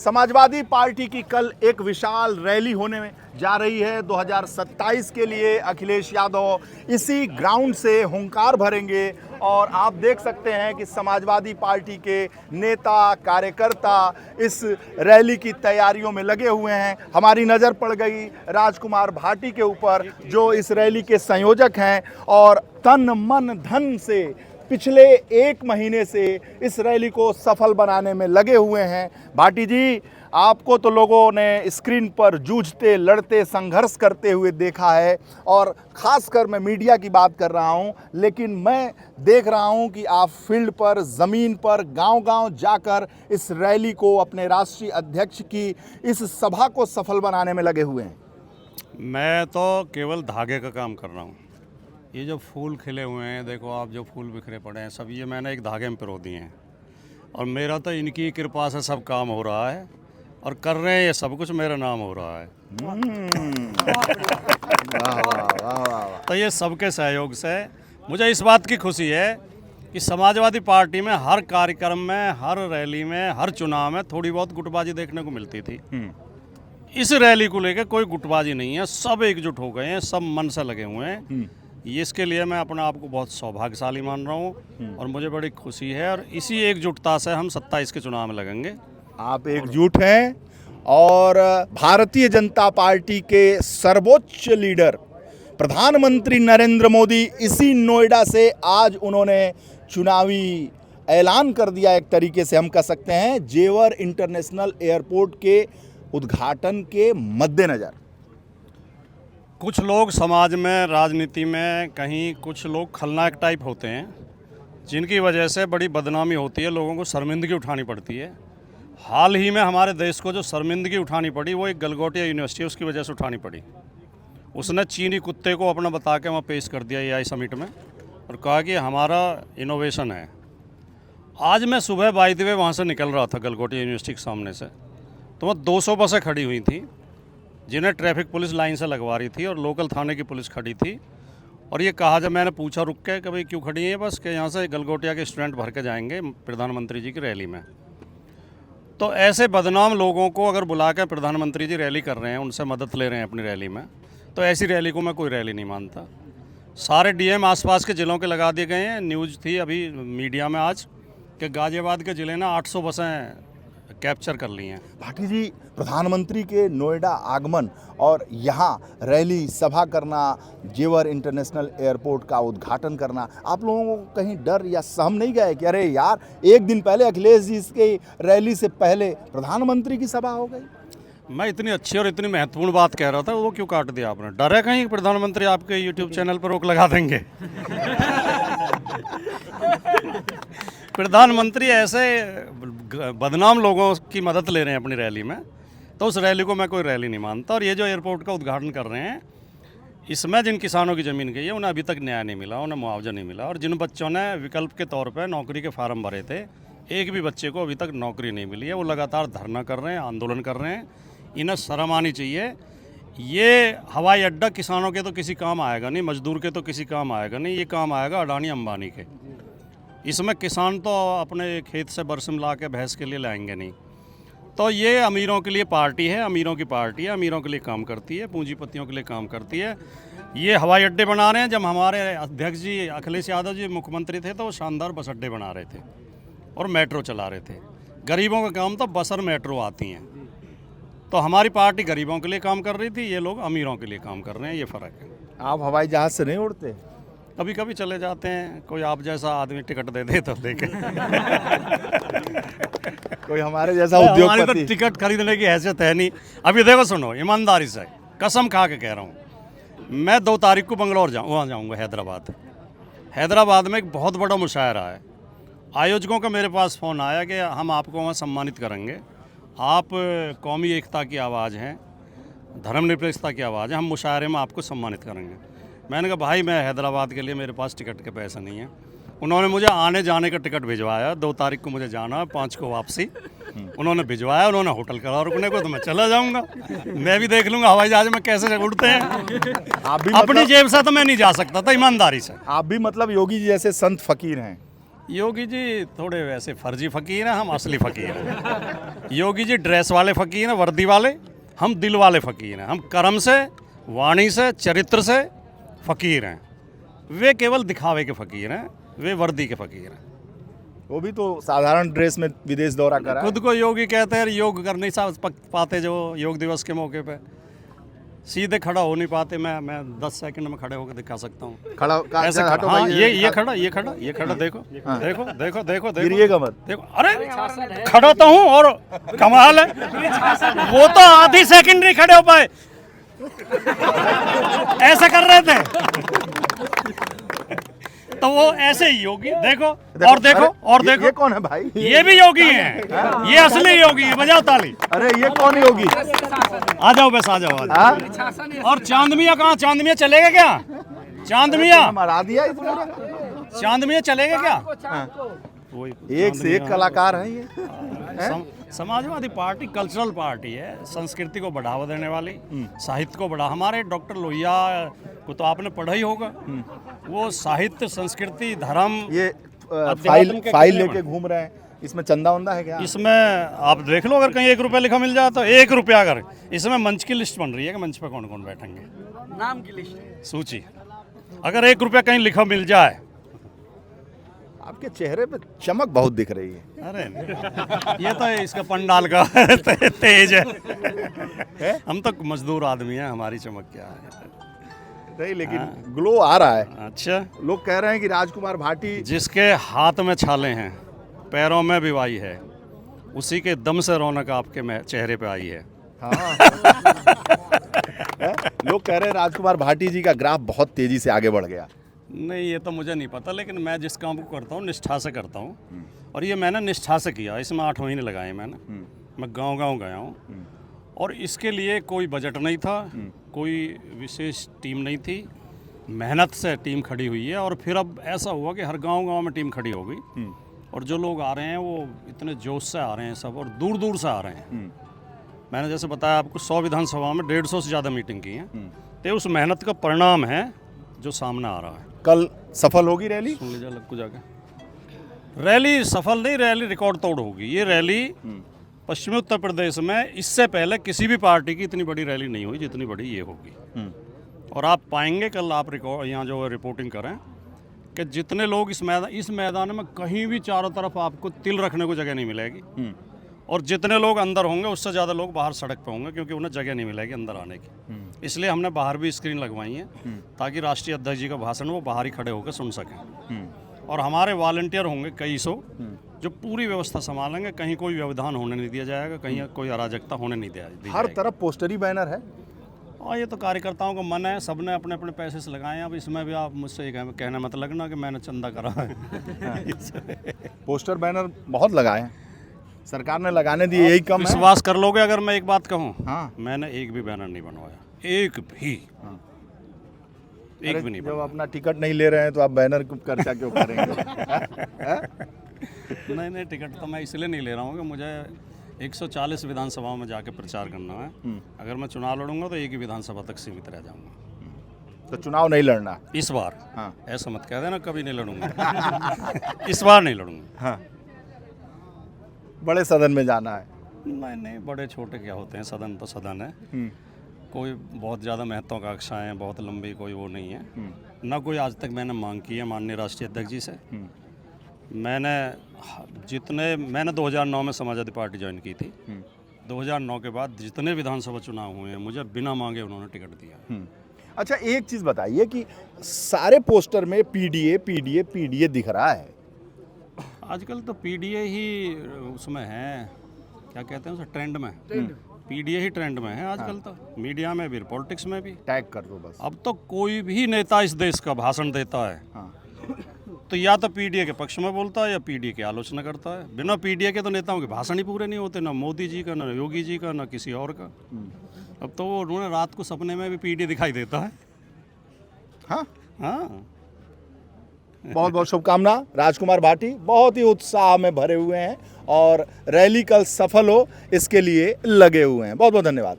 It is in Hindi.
समाजवादी पार्टी की कल एक विशाल रैली होने में जा रही है। 2027 के लिए अखिलेश यादव इसी ग्राउंड से हुंकार भरेंगे और आप देख सकते हैं कि समाजवादी पार्टी के नेता कार्यकर्ता इस रैली की तैयारियों में लगे हुए हैं। हमारी नज़र पड़ गई राजकुमार भाटी के ऊपर जो इस रैली के संयोजक हैं और तन मन धन से पिछले 1 महीने से इस रैली को सफल बनाने में लगे हुए हैं। भाटी जी, आपको तो लोगों ने स्क्रीन पर जूझते लड़ते संघर्ष करते हुए देखा है और ख़ासकर मैं मीडिया की बात कर रहा हूं, लेकिन मैं देख रहा हूं कि आप फील्ड पर, ज़मीन पर, गांव-गांव जाकर इस रैली को, अपने राष्ट्रीय अध्यक्ष की इस सभा को सफल बनाने में लगे हुए हैं। मैं तो केवल धागे का काम कर रहा हूँ। ये जो फूल खिले हुए हैं, देखो आप, जो फूल बिखरे पड़े हैं, सब ये मैंने एक धागे में पिरो दिए हैं और मेरा तो इनकी कृपा से सब काम हो रहा है और कर रहे हैं ये सब कुछ, मेरा नाम हो रहा है। तो ये सबके सहयोग से मुझे इस बात की खुशी है कि समाजवादी पार्टी में हर कार्यक्रम में, हर रैली में, हर चुनाव में थोड़ी बहुत गुटबाजी देखने को मिलती थी। इस रैली को लेकर कोई गुटबाजी नहीं है, सब एकजुट हो गए हैं, सब मन से लगे हुए हैं। इसके लिए मैं अपने आप को बहुत सौभाग्यशाली मान रहा हूँ और मुझे बड़ी खुशी है और इसी एकजुटता से हम 27 के चुनाव में लगेंगे। आप एकजुट हैं और भारतीय जनता पार्टी के सर्वोच्च लीडर प्रधानमंत्री नरेंद्र मोदी इसी नोएडा से आज उन्होंने चुनावी ऐलान कर दिया, एक तरीके से हम कह सकते हैं, जेवर इंटरनेशनल एयरपोर्ट के उद्घाटन के मद्देनज़र। कुछ लोग समाज में, राजनीति में, कहीं कुछ लोग खलनायक टाइप होते हैं जिनकी वजह से बड़ी बदनामी होती है, लोगों को शर्मिंदगी उठानी पड़ती है। हाल ही में हमारे देश को जो शर्मिंदगी उठानी पड़ी वो एक गलगोटिया यूनिवर्सिटी, उसकी वजह से उठानी पड़ी। उसने चीनी कुत्ते को अपना बता के वहाँ पेश कर दिया AI समिट में और कहा कि हमारा इनोवेशन है। आज मैं सुबह बाई द वे वहाँ से निकल रहा था गलगोटिया यूनिवर्सिटी के सामने से, तो वहाँ 200 बसें खड़ी हुई थी जिन्हें ट्रैफिक पुलिस लाइन से लगवा रही थी और लोकल थाने की पुलिस खड़ी थी। और ये कहा, जब मैंने पूछा रुक के कि भाई क्यों खड़ी है बस, कि यहाँ से गलगोटिया के स्टूडेंट भर के जाएंगे प्रधानमंत्री जी की रैली में। तो ऐसे बदनाम लोगों को अगर बुला कर प्रधानमंत्री जी रैली कर रहे हैं, उनसे मदद ले रहे हैं अपनी रैली में, तो ऐसी रैली को मैं कोई रैली नहीं मानता। सारे DM आसपास के ज़िलों के लगा दिए गए हैं। न्यूज़ थी अभी मीडिया में आज कि गाज़ियाबाद के ज़िले ने 800 बसें कैप्चर कर ली हैं। भाटी जी, प्रधानमंत्री के नोएडा आगमन और यहाँ रैली सभा करना, जेवर इंटरनेशनल एयरपोर्ट का उद्घाटन करना, आप लोगों को कहीं डर या सहम नहीं गए कि अरे यार, एक दिन पहले अखिलेश जी के रैली से पहले प्रधानमंत्री की सभा हो गई? मैं इतनी अच्छी और इतनी महत्वपूर्ण बात कह रहा था, वो क्यों काट दिया आपने? डर है कहीं प्रधानमंत्री आपके YouTube चैनल पर रोक लगा देंगे? प्रधानमंत्री ऐसे बदनाम लोगों की मदद ले रहे हैं अपनी रैली में, तो उस रैली को मैं कोई रैली नहीं मानता। और ये जो एयरपोर्ट का उद्घाटन कर रहे हैं, इसमें जिन किसानों की ज़मीन गई है उन्हें अभी तक न्याय नहीं मिला, उन्हें मुआवजा नहीं मिला। और जिन बच्चों ने विकल्प के तौर पर नौकरी के फार्म भरे थे, एक भी बच्चे को अभी तक नौकरी नहीं मिली है। वो लगातार धरना कर रहे हैं, आंदोलन कर रहे हैं। इन्हें शर्म आनी चाहिए। ये हवाई अड्डा किसानों के तो किसी काम आएगा नहीं, मजदूर के तो किसी काम आएगा नहीं, ये काम आएगा अडानी अंबानी के। इसमें किसान तो अपने खेत से बरसिम ला के भैंस के लिए लाएंगे नहीं। तो ये अमीरों के लिए पार्टी है, अमीरों की पार्टी है, अमीरों के लिए काम करती है, पूंजीपतियों के लिए काम करती है। ये हवाई अड्डे बना रहे हैं। जब हमारे अध्यक्ष जी अखिलेश यादव जी मुख्यमंत्री थे तो वो शानदार बस अड्डे बना रहे थे और मेट्रो चला रहे थे। गरीबों का काम तो बस और मेट्रो आती हैं। तो हमारी पार्टी गरीबों के लिए काम कर रही थी, ये लोग अमीरों के लिए काम कर रहे हैं, ये फ़र्क है। आप हवाई जहाज़ से नहीं उड़ते? कभी कभी चले जाते हैं, कोई आप जैसा आदमी टिकट दे दे तो देखे। कोई हमारे जैसा उद्योगपति? तो टिकट खरीदने की हैसियत है नहीं। अभी देखो, सुनो, ईमानदारी से कसम खा के कह रहा हूँ, मैं 2 तारीख को बंगलौर वहाँ जाऊँगा, हैदराबाद में एक बहुत बड़ा मुशायरा है। आयोजकों का मेरे पास फ़ोन आया कि हम आपको वहाँ सम्मानित करेंगे, आप कौमी एकता की आवाज़ हैं, धर्मनिरपेक्षता की आवाज़ है, हम मुशायरे में आपको सम्मानित करेंगे। मैंने कहा भाई, मैं हैदराबाद के लिए मेरे पास टिकट के पैसे नहीं है। उन्होंने मुझे आने जाने का टिकट भिजवाया, 2 तारीख को मुझे जाना है, 5 को वापसी। उन्होंने भिजवाया, उन्होंने होटल करा रुकने को, तो मैं चला जाऊंगा। मैं भी देख लूंगा हवाई जहाज में कैसे उड़ते हैं। आप भी अपनी जेब से तो मैं नहीं जा सकता था, ईमानदारी से। आप भी मतलब योगी जी जैसे संत फकीर हैं? योगी जी थोड़े वैसे फर्जी फकीर हैं, हम असली फकीर हैं। योगी जी ड्रेस वाले फकीर हैं, वर्दी वाले, हम दिल वाले फकीर हैं। हम कर्म से, वाणी से, चरित्र से फकीर हैं। वे केवल दिखावे के फकीर हैं, वे वर्दी के फकीर हैं। वो भी तो साधारण ड्रेस में विदेश दौरा करा है। खुद को योगी कहते हैं, योग कर नहीं पाते जो योग दिवस के मौके पे, सीधे खड़ा हो नहीं पाते। मैं 10 सेकंड में खड़े होकर दिखा सकता हूँ। खड़ा ऐसे हटो हाँ, भाई, ये खड़ा देखो देखो देखो देखो गिरिएगा मत। देखो, अरे खड़ा तो हूँ और कमाल है, वो तो आधी सेकंड नहीं खड़े हो पाए, ऐसा कर रहे थे। तो वो ऐसे ही योगी देखो और देखो और देखो। ये कौन है भाई? ये भी योगी हैं, ये असली योगी है। बजाओ ताली। अरे ये कौन योगी? आ जाओ बस, आ जाओ। और चांद मियां कहाँ? चांद मियां चलेगा क्या? चांद मियां मरा दिया इसने। चांद मियां चलेगा क्या? एक से एक कलाकार है ये। समाजवादी पार्टी कल्चरल पार्टी है, संस्कृति को बढ़ावा देने वाली, साहित्य को बढ़ा। हमारे डॉक्टर लोहिया को तो आपने पढ़ा ही होगा, वो साहित्य, संस्कृति, धर्म, ये अध्यात्म के फाइल किले लेके घूम रहे हैं। इसमें चंदा वंदा है क्या? इसमें आप देख लो, अगर कहीं 1 रुपया लिखा मिल जाए तो 1 रुपया। अगर इसमें मंच की लिस्ट बन रही है कि मंच पे कौन कौन बैठेंगे, नाम की लिस्ट, सूची। अगर 1 रुपया कहीं लिखा मिल जाए। आपके चेहरे पे चमक बहुत दिख रही है। अरे नहीं, ये तो इसका पंडाल का तेज है। हम तो मजदूर आदमी हैं, हमारी चमक क्या है? नहीं, लेकिन ग्लो आ रहा है। अच्छा, लोग कह रहे हैं कि राजकुमार भाटी जिसके हाथ में छाले हैं, पैरों में बिवाई है, उसी के दम से रौनक आपके चेहरे पे आई है। हाँ। लोग कह रहे हैं राजकुमार भाटी जी का ग्राफ बहुत तेजी से आगे बढ़ गया। नहीं, ये तो मुझे नहीं पता, लेकिन मैं जिस काम को करता हूँ निष्ठा से करता हूँ, और ये मैंने निष्ठा से किया। इसमें 8 महीने लगाए मैंने। मैं गांव-गांव गया हूँ, और इसके लिए कोई बजट नहीं था, कोई विशेष टीम नहीं थी, मेहनत से टीम खड़ी हुई है। और फिर अब ऐसा हुआ कि हर गांव-गांव में टीम खड़ी हो गई, और जो लोग आ रहे हैं वो इतने जोश से आ रहे हैं सब, और दूर दूर से आ रहे हैं। मैंने जैसे बताया आपको, 100 विधानसभा में 150 से ज़्यादा मीटिंग की है। तो उस मेहनत का परिणाम है जो सामने आ रहा है। कल सफल होगी रैली? सुन लीजिए लक्कू जाके। रैली सफल नहीं, रैली रिकॉर्ड तोड़ होगी। ये रैली पश्चिमी उत्तर प्रदेश में इससे पहले किसी भी पार्टी की इतनी बड़ी रैली नहीं हुई जितनी बड़ी ये होगी। और आप पाएंगे, कल आप यहाँ जो रिपोर्टिंग करें, कि जितने लोग इस मैदान में कहीं भी चारों तरफ आपको तिल रखने को जगह नहीं मिलेगी, और जितने लोग अंदर होंगे उससे ज़्यादा लोग बाहर सड़क पे होंगे, क्योंकि उन्हें जगह नहीं मिलेगी अंदर आने की। इसलिए हमने बाहर भी स्क्रीन लगवाई है, ताकि राष्ट्रीय अध्यक्ष जी का भाषण वो बाहर ही खड़े होकर सुन सकें। और हमारे वॉलंटियर होंगे कई सौ, जो पूरी व्यवस्था संभालेंगे। कहीं कोई व्यवधान होने नहीं दिया जाएगा, कहीं कोई अराजकता होने नहीं दिया हर तरफ पोस्टरी बैनर है। और ये तो कार्यकर्ताओं का मन है, सबने अपने अपने पैसे से लगाए हैं। अब इसमें भी आप मुझसे ये कहना मत लगना कि मैंने चंदा करा है। पोस्टर बैनर बहुत लगाए हैं, सरकार ने लगाने दिए, यही कम है। विश्वास कर लोगे अगर मैं एक बात कहूँ? हाँ। मैंने एक भी बैनर नहीं बनवाया, एक भी। एक भी नहीं। जब अपना टिकट नहीं ले रहे हैं तो आप बैनर को खर्चा क्यों करेंगे? नहीं, टिकट तो मैं इसलिए नहीं ले रहा हूँ कि मुझे 140 विधानसभाओं में जाके प्रचार करना है। अगर मैं चुनाव लड़ूंगा तो एक ही विधानसभा तक सीमित रह जाऊंगा। तो चुनाव नहीं लड़ना इस बार? हाँ। ऐसा मत कह देना कभी नहीं लड़ूंगा। इस बार नहीं लड़ूंगा। हाँ। बड़े सदन में जाना है? नहीं, बड़े छोटे क्या होते हैं, सदन तो सदन है। कोई बहुत ज़्यादा महत्वाकांक्षाएं, बहुत लंबी कोई वो नहीं है। ना कोई आज तक मैंने मांग की है माननीय राष्ट्रीय अध्यक्ष जी से। मैंने 2009 में समाजवादी पार्टी ज्वाइन की थी। 2009 के बाद जितने विधानसभा चुनाव हुए हैं, मुझे बिना मांगे उन्होंने टिकट दिया। अच्छा, एक चीज़ बताइए कि सारे पोस्टर में पीडीए दिख रहा है। आजकल तो पीडीए ही उसमें है, क्या कहते हैं उसे, ट्रेंड में। पीडीए ही ट्रेंड में है आजकल। तो मीडिया में भी, पॉलिटिक्स में भी। टैग कर दो बस। अब तो कोई भी नेता इस देश का भाषण देता है, तो या तो पीडीए के पक्ष में बोलता है या पीडीए की आलोचना करता है। बिना पीडीए के तो नेताओं के भाषण ही पूरे नहीं होते, ना मोदी जी का, ना योगी जी का, ना किसी और का। अब तो वो उन्होंने रात को सपने में भी पीडीए दिखाई देता है। हाँ, बहुत बहुत शुभकामना। राजकुमार भाटी बहुत ही उत्साह में भरे हुए हैं और रैली कल सफल हो इसके लिए लगे हुए हैं। बहुत बहुत धन्यवाद।